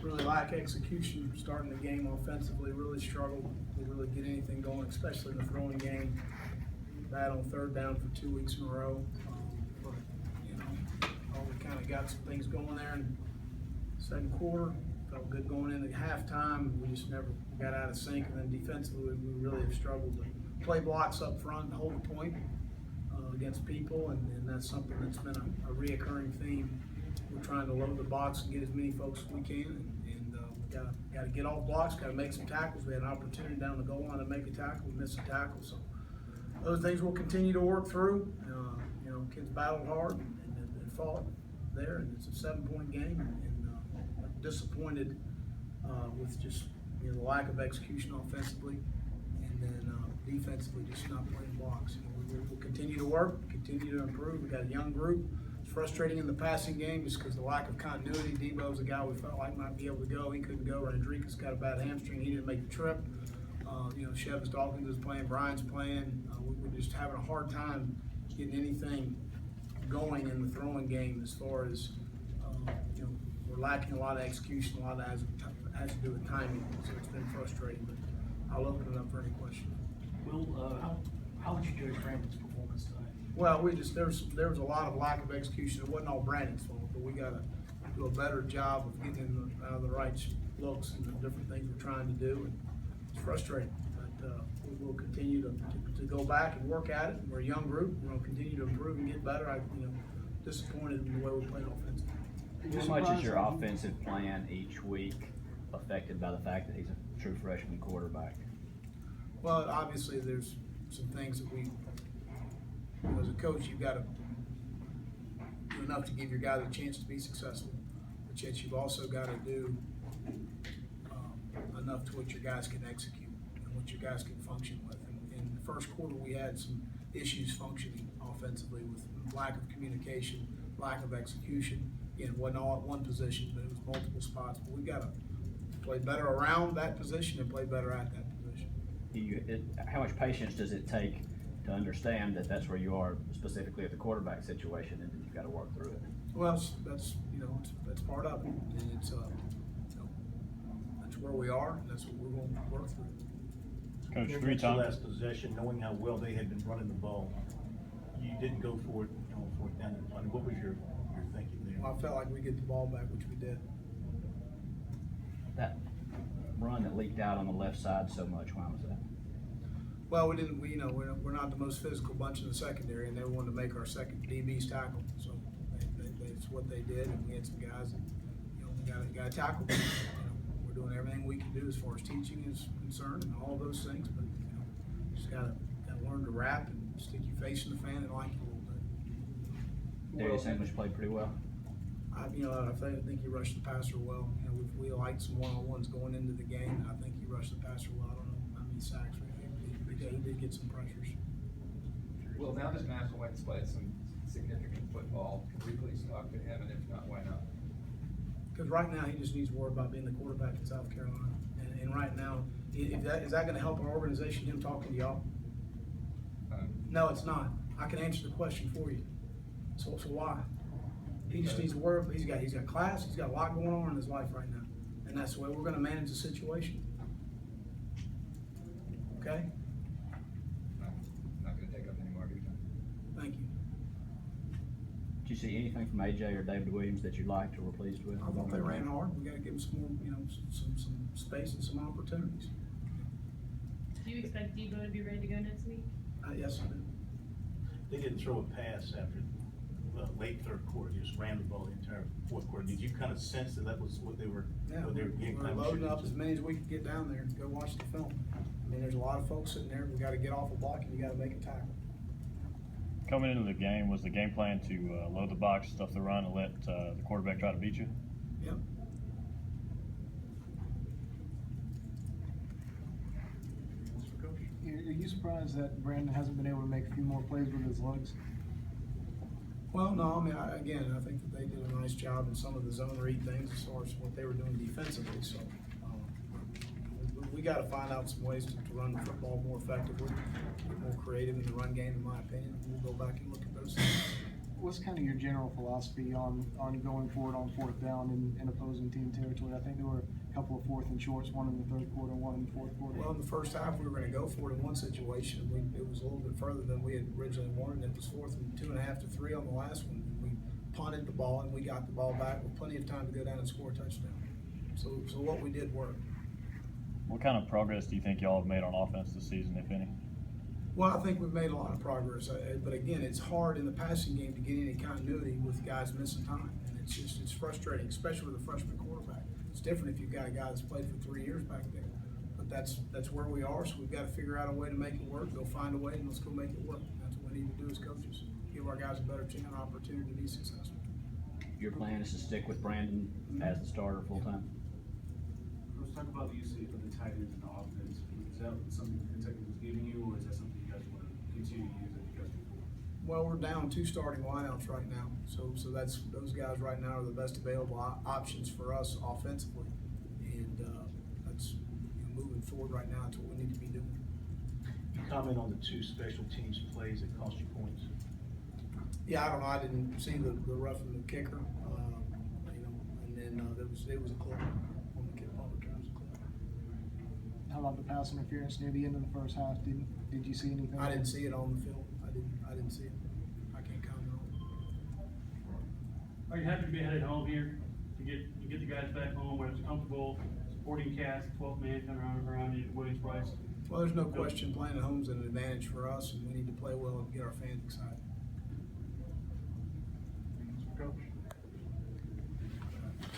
really lack execution, starting the game offensively, really struggled to really get anything going, especially in the throwing game. Bad on third down for 2 weeks in a row. But, we kind of got some things going there in the second quarter. Felt good going into halftime. We just never got out of sync. And then defensively, we really have struggled to play blocks up front and hold the point against people. And that's something that's been a reoccurring theme. We're trying to load the box and get as many folks as we can. And we got to get off blocks, got to make some tackles. We had an opportunity down the goal line to make a tackle. We missed a tackle. So those things we'll continue to work through. Kids battled hard and fought there, and it's a 7-point game. And I'm disappointed with just the lack of execution offensively, and then defensively just not playing blocks. We'll continue to work, continue to improve. We got a young group. It's frustrating in the passing game just because the lack of continuity. Debo's a guy we felt like might be able to go. He couldn't go. Rodriguez got a bad hamstring. He didn't make the trip. Shevis Dawkins is playing. Brian's playing. We're just having a hard time getting anything going in the throwing game as far as, we're lacking a lot of execution. A lot of that has to do with timing. So it's been frustrating. But I'll open it up for any questions. Will, how would you judge Brandon's performance tonight? Well, there was a lot of lack of execution. It wasn't all Brandon's fault, but we got to do a better job of getting him out of the right looks and the different things we're trying to do. And it's frustrating, but we'll continue to go back and work at it. We're a young group. We're going to continue to improve and get better. I'm disappointed in the way we played offensively. How much is your offensive plan each week affected by the fact that he's a true freshman quarterback? Well, obviously there's some things that as a coach, you've got to do enough to give your guys a chance to be successful, but yet you've also got to do enough to what your guys can execute and what your guys can function with. And in the first quarter, we had some issues functioning offensively with lack of communication, lack of execution. Again, it wasn't all at one position, but it was multiple spots. But we've got to play better around that position and play better at that position. How much patience does it take to understand that that's where you are specifically at the quarterback situation, and that you've got to work through it? Well, that's part of it, and it's that's where we are, and that's what we're going to work through. Coach, 3 times last possession, knowing how well they had been running the ball, you didn't go for it on 4th down and punt. What was your thinking there? Well, I felt like we get the ball back, which we did. That run that leaked out on the left side so much, why was that? Well, we're not the most physical bunch in the secondary, and they wanted to make our second DBs tackle. So that's what they did, and we had some guys that we got to tackle. We're doing everything we can do as far as teaching is concerned, and all those things. But just got to learn to rap and stick your face in the fan and like it a little bit. Darius English played pretty well. I think he rushed the passer well. We liked some one-on-ones going into the game, and I think he rushed the passer well. I don't know how many sacks he did get some pressures. Well, now that McElwain's played some significant football, can we please talk to him, and if not, why not? Because right now he just needs to worry about being the quarterback in South Carolina. And right now, is that going to help our organization, him talking to y'all? No, it's not. I can answer the question for you. So why? He just needs to worry. He's got class. He's got a lot going on in his life right now. And that's the way we're going to manage the situation. Okay? I'm not going to take up any more of your time. Thank you. Did you see anything from AJ or David Williams that you liked or were pleased with? I thought they ran hard. We got to give them some more, some space and some opportunities. Do you expect Debo to be ready to go next week? Yes, I do. They didn't throw a pass after late 3rd quarter. They just ran the ball the entire 4th quarter. Did you kind of sense that was what they were? Yeah, we're loading up as many as we can get down there and go watch the film. I mean, there's a lot of folks sitting there. We got to get off a block and you got to make a tackle. Coming into the game, was the game plan to load the box, stuff the run, and let the quarterback try to beat you? Yep. Are you surprised that Brandon hasn't been able to make a few more plays with his legs? Well, no, I mean, I think that they did a nice job in some of the zone read things as far as what they were doing defensively. So we got to find out some ways to run the football more effectively, be more creative in the run game, in my opinion. We'll go back and look at those things. What's kind of your general philosophy on going forward on fourth down in opposing team territory? I think there were a couple of fourth and shorts, one in the third quarter, one in the fourth quarter. Well, in the first half, we were gonna go for it in one situation, it was a little bit further than we had originally wanted, it was 4th and 2.5 to 3 on the last one. We punted the ball and we got the ball back with plenty of time to go down and score a touchdown. So what we did worked. What kind of progress do you think y'all have made on offense this season, if any? Well, I think we've made a lot of progress, but again, it's hard in the passing game to get any continuity with guys missing time, and it's frustrating, especially with a freshman quarterback. It's different if you've got a guy that's played for 3 years back there, but that's where we are. So we've got to figure out a way to make it work. Go find a way, and let's go make it work. That's what we need to do as coaches. Give our guys a better chance, opportunity to be successful. Your plan is to stick with Brandon as the starter full time? Let's talk about the use of the tight ends in the offense. Is that something Kentucky was giving you, or is that something you guys want to continue to use as you guys move forward? Well, we're down 2 starting lineouts right now, so that's those guys right now are the best available options for us offensively, and that's moving forward right now. That's what we need to be doing. Comment on the 2 special teams plays that cost you points. Yeah, I don't know. I didn't see the roughing the kicker, and then it was a club on the kick punt return. Was a club. How about the pass interference near the end of the first half? Did you see anything? I didn't see it on the film. I didn't see it. I can't comment on it. Are you happy to be headed home here to get the guys back home where it's comfortable, supporting cast, 12th man coming around you at Williams-Brice? Well, there's no question playing at home is an advantage for us, and we need to play well and get our fans excited.